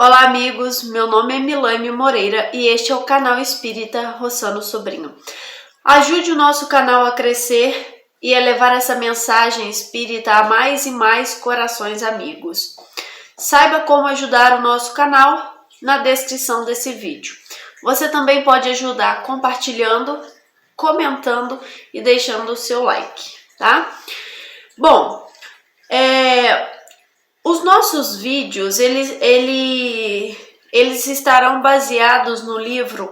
Olá amigos, meu nome é Milane Moreira e este é o canal Espírita Rossano Sobrinho. Ajude o nosso canal a crescer e a levar essa mensagem espírita a mais e mais corações amigos. Saiba como ajudar o nosso canal na descrição desse vídeo. Você também pode ajudar compartilhando, comentando e deixando o seu like, tá? Bom, os nossos vídeos, eles estarão baseados no livro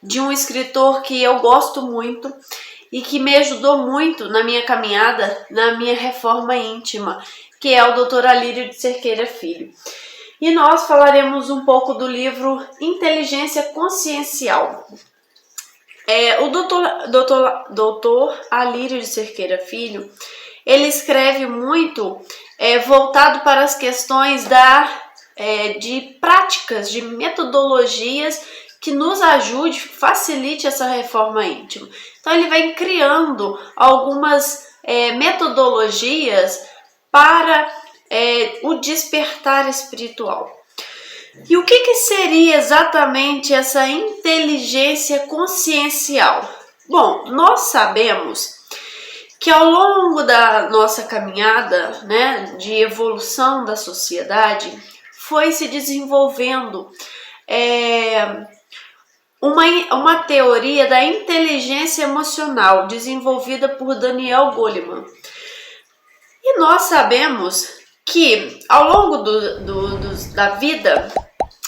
de um escritor que eu gosto muito e que me ajudou muito na minha caminhada, na minha reforma íntima, que é o Dr. Alírio de Cerqueira Filho. E nós falaremos um pouco do livro Inteligência Consciencial. O Dr. Alírio de Cerqueira Filho, ele escreve muito voltado para as questões de práticas, de metodologias que nos ajude, facilite essa reforma íntima. Então ele vem criando algumas metodologias para o despertar espiritual. E o que seria exatamente essa inteligência consciencial? Bom, nós sabemos que ao longo da nossa caminhada, de evolução da sociedade, foi se desenvolvendo uma teoria da inteligência emocional desenvolvida por Daniel Goleman. E nós sabemos que ao longo da vida,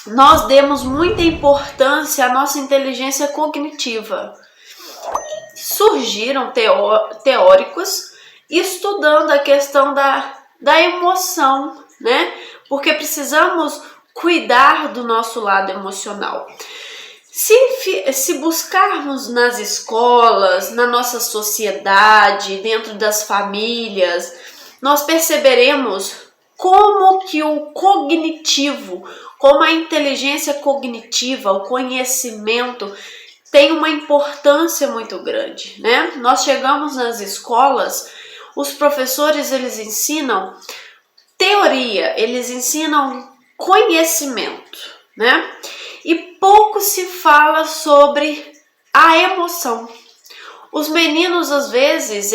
nós demos muita importância à nossa inteligência cognitiva. Surgiram teóricos estudando a questão da emoção, Porque precisamos cuidar do nosso lado emocional. Se buscarmos nas escolas, na nossa sociedade, dentro das famílias, nós perceberemos como que o cognitivo, como a inteligência cognitiva, o conhecimento, tem uma importância muito grande, Nós chegamos nas escolas, os professores, eles ensinam teoria, eles ensinam conhecimento, E pouco se fala sobre a emoção. Os meninos, às vezes,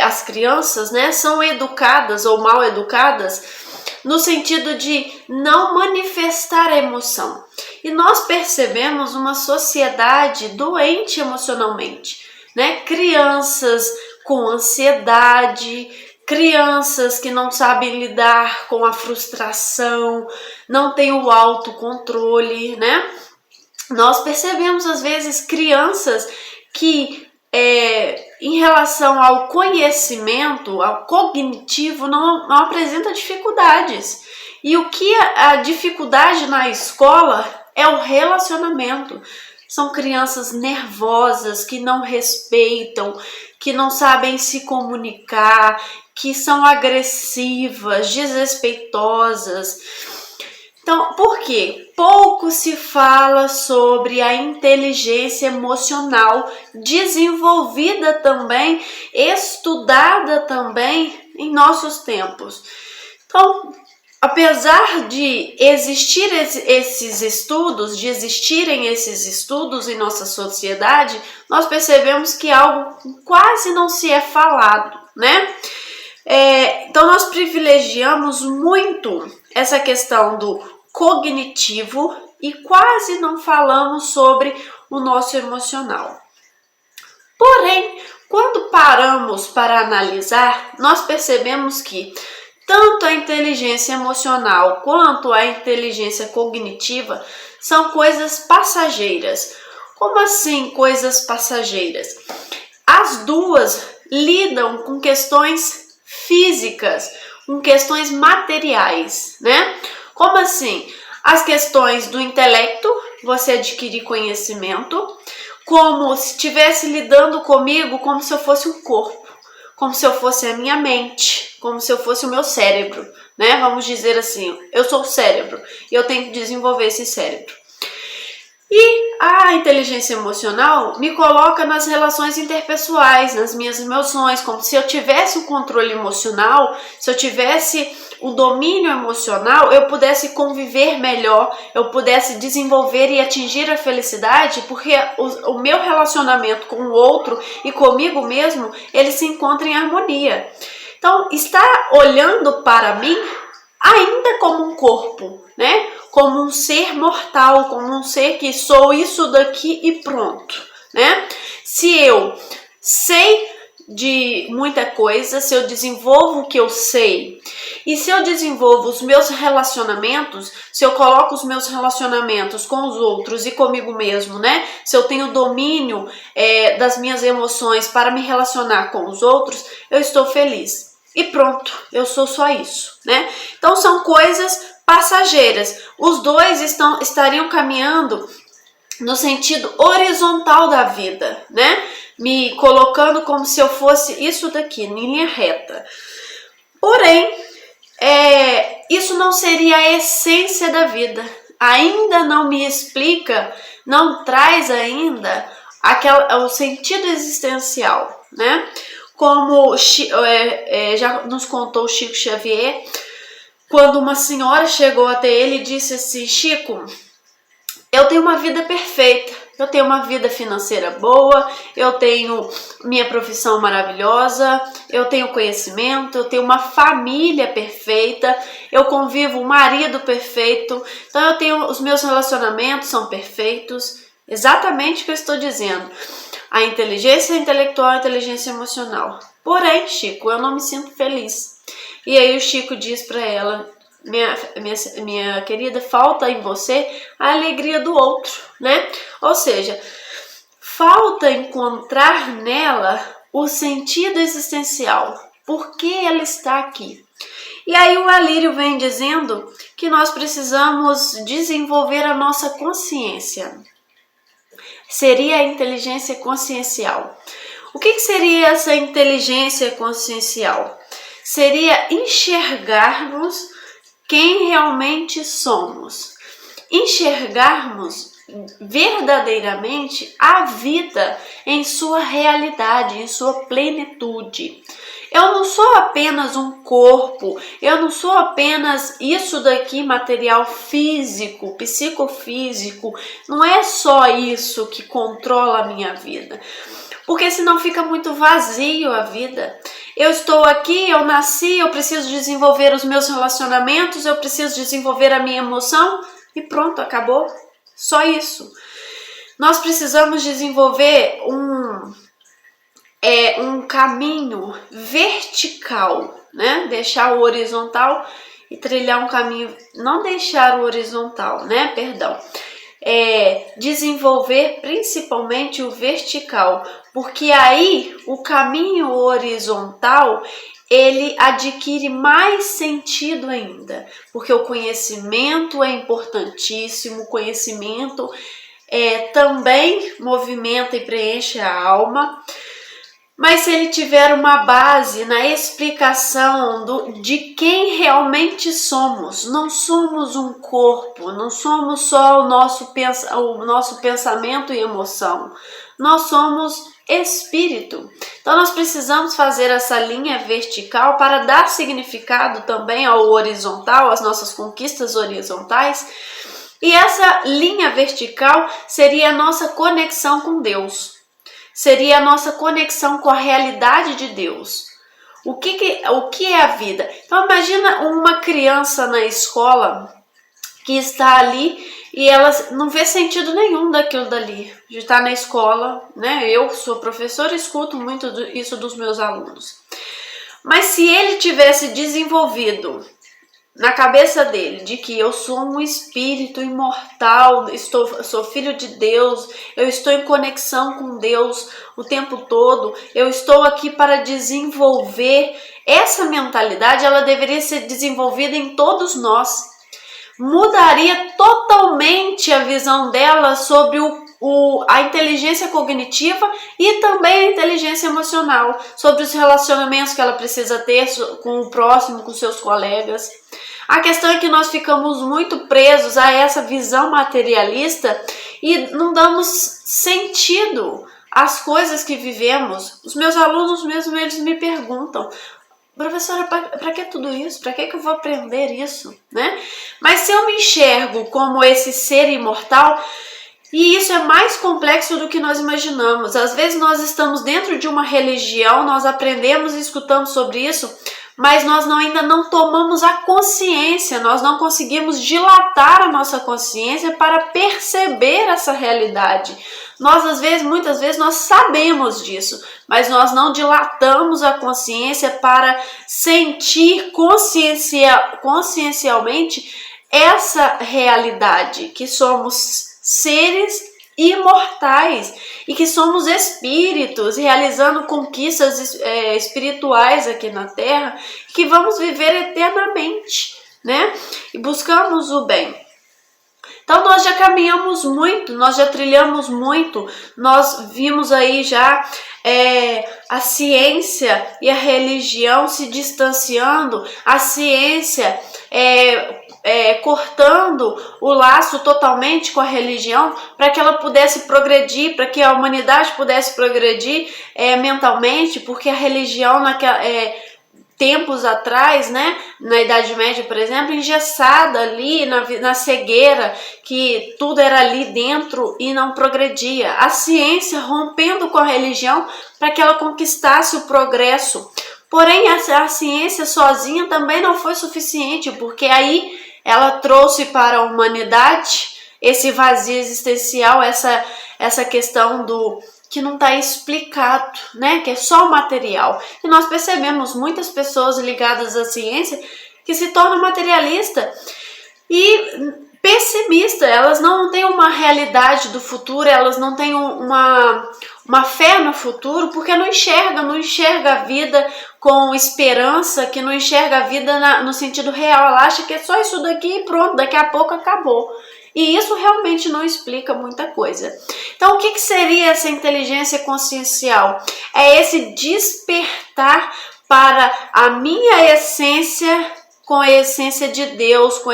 as crianças, são educadas ou mal educadas no sentido de não manifestar a emoção. E nós percebemos uma sociedade doente emocionalmente, Crianças com ansiedade, crianças que não sabem lidar com a frustração, não têm o autocontrole, Nós percebemos, às vezes, crianças que, em relação ao conhecimento, ao cognitivo, não apresenta dificuldades. E o que a dificuldade na escola é o relacionamento. São crianças nervosas, que não respeitam, que não sabem se comunicar, que são agressivas, desrespeitosas. Então, por quê? Pouco se fala sobre a inteligência emocional desenvolvida também, estudada também em nossos tempos. Então, apesar de existirem esses estudos em nossa sociedade, nós percebemos que algo quase não se é falado, Então, nós privilegiamos muito essa questão do cognitivo e quase não falamos sobre o nosso emocional. Porém, quando paramos para analisar, nós percebemos que tanto a inteligência emocional quanto a inteligência cognitiva são coisas passageiras. Como assim coisas passageiras? As duas lidam com questões físicas, com questões materiais, Como assim? As questões do intelecto, você adquirir conhecimento, como se estivesse lidando comigo como se eu fosse um corpo, como se eu fosse a minha mente, como se eu fosse o meu cérebro, Vamos dizer assim, eu sou o cérebro e eu tenho que desenvolver esse cérebro. E a inteligência emocional me coloca nas relações interpessoais, nas minhas emoções, como se eu tivesse um controle emocional, se eu tivesse o domínio emocional, eu pudesse conviver melhor, eu pudesse desenvolver e atingir a felicidade, porque o meu relacionamento com o outro e comigo mesmo, ele se encontra em harmonia. Então, estar olhando para mim ainda como um corpo, né? Como um ser mortal, como um ser que sou isso daqui e pronto, né? Se eu sei de muita coisa, se eu desenvolvo o que eu sei e se eu desenvolvo os meus relacionamentos, se eu coloco os meus relacionamentos com os outros e comigo mesmo, né? Se eu tenho domínio das minhas emoções para me relacionar com os outros, eu estou feliz. E pronto, eu sou só isso, né? Então são coisas passageiras. Os dois estariam caminhando no sentido horizontal da vida, né? Me colocando como se eu fosse isso daqui, em linha reta. Porém, isso não seria a essência da vida. Ainda não me explica, não traz ainda o sentido existencial, né? Como já nos contou o Chico Xavier, quando uma senhora chegou até ele e disse assim: Chico, eu tenho uma vida perfeita, eu tenho uma vida financeira boa, eu tenho minha profissão maravilhosa, eu tenho conhecimento, eu tenho uma família perfeita, eu convivo um marido perfeito, então eu tenho, os meus relacionamentos são perfeitos, exatamente o que eu estou dizendo. A inteligência intelectual, a inteligência emocional. Porém, Chico, eu não me sinto feliz. E aí o Chico diz para ela: minha querida, falta em você a alegria do outro, né? Ou seja, falta encontrar nela o sentido existencial. Por que ela está aqui? E aí o Alírio vem dizendo que nós precisamos desenvolver a nossa consciência. Seria a inteligência consciencial. O que seria essa inteligência consciencial? Seria enxergarmos quem realmente somos, enxergarmos verdadeiramente a vida em sua realidade, em sua plenitude. Eu não sou apenas um corpo, eu não sou apenas isso daqui, material físico, psicofísico, não é só isso que controla a minha vida, porque senão fica muito vazio a vida. Eu estou aqui, eu nasci, eu preciso desenvolver os meus relacionamentos, eu preciso desenvolver a minha emoção e pronto, acabou. Só isso. Nós precisamos desenvolver um caminho vertical, né? Deixar o horizontal e trilhar um caminho, não deixar o horizontal, né? Perdão. Desenvolver principalmente o vertical, porque aí o caminho horizontal ele adquire mais sentido ainda, porque o conhecimento é importantíssimo, o conhecimento também movimenta e preenche a alma. Mas se ele tiver uma base na explicação de quem realmente somos, não somos um corpo, não somos só o nosso pensamento e emoção, nós somos espírito. Então nós precisamos fazer essa linha vertical para dar significado também ao horizontal, às nossas conquistas horizontais. E essa linha vertical seria a nossa conexão com Deus. Seria a nossa conexão com a realidade de Deus. O que é a vida? Então imagina uma criança na escola que está ali e ela não vê sentido nenhum daquilo dali, de estar na escola, né? Eu sou professora e escuto muito isso dos meus alunos. Mas se ele tivesse desenvolvido na cabeça dele de que eu sou um espírito imortal, sou filho de Deus, eu estou em conexão com Deus o tempo todo, eu estou aqui para desenvolver essa mentalidade, ela deveria ser desenvolvida em todos nós. Mudaria totalmente a visão dela sobre a inteligência cognitiva e também a inteligência emocional, sobre os relacionamentos que ela precisa ter com o próximo, com seus colegas. A questão é que nós ficamos muito presos a essa visão materialista e não damos sentido às coisas que vivemos. Os meus alunos mesmo, eles me perguntam: professora, para que tudo isso? Para que eu vou aprender isso, né? Mas se eu me enxergo como esse ser imortal, e isso é mais complexo do que nós imaginamos. Às vezes nós estamos dentro de uma religião, nós aprendemos e escutamos sobre isso, mas nós ainda não tomamos a consciência, nós não conseguimos dilatar a nossa consciência para perceber essa realidade. Nós, muitas vezes, nós sabemos disso, mas nós não dilatamos a consciência para sentir consciencialmente essa realidade, que somos seres imortais e que somos espíritos realizando conquistas espirituais aqui na Terra, que vamos viver eternamente, né? E buscamos o bem. Então nós já caminhamos muito, nós já trilhamos muito, nós vimos aí já a ciência e a religião se distanciando, a ciência cortando o laço totalmente com a religião para que ela pudesse progredir, para que a humanidade pudesse progredir mentalmente, porque a religião tempos atrás, né, na Idade Média, por exemplo, engessada ali na cegueira, que tudo era ali dentro e não progredia. A ciência rompendo com a religião para que ela conquistasse o progresso. Porém, a ciência sozinha também não foi suficiente, porque aí ela trouxe para a humanidade esse vazio existencial, essa questão do que não está explicado, né? Que é só o material. E nós percebemos muitas pessoas ligadas à ciência que se tornam materialistas e pessimistas. Elas não têm uma realidade do futuro, elas não têm uma fé no futuro, porque não enxerga a vida com esperança, que não enxerga a vida no sentido real. Ela acha que é só isso daqui e pronto, daqui a pouco acabou. E isso realmente não explica muita coisa. Então, o que seria essa inteligência consciencial? É esse despertar para a minha essência, com a essência de Deus, com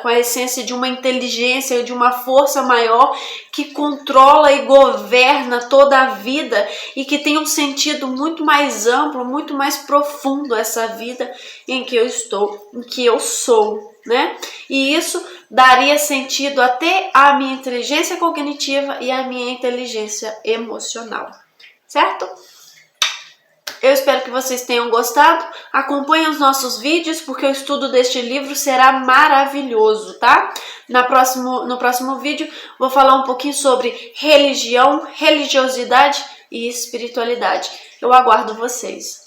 a essência de uma inteligência, de uma força maior que controla e governa toda a vida e que tem um sentido muito mais amplo, muito mais profundo essa vida em que eu estou, em que eu sou, né? E isso daria sentido até à minha inteligência cognitiva e à minha inteligência emocional, certo? Eu espero que vocês tenham gostado. Acompanhem os nossos vídeos, porque o estudo deste livro será maravilhoso, tá? No próximo vídeo vou falar um pouquinho sobre religião, religiosidade e espiritualidade. Eu aguardo vocês.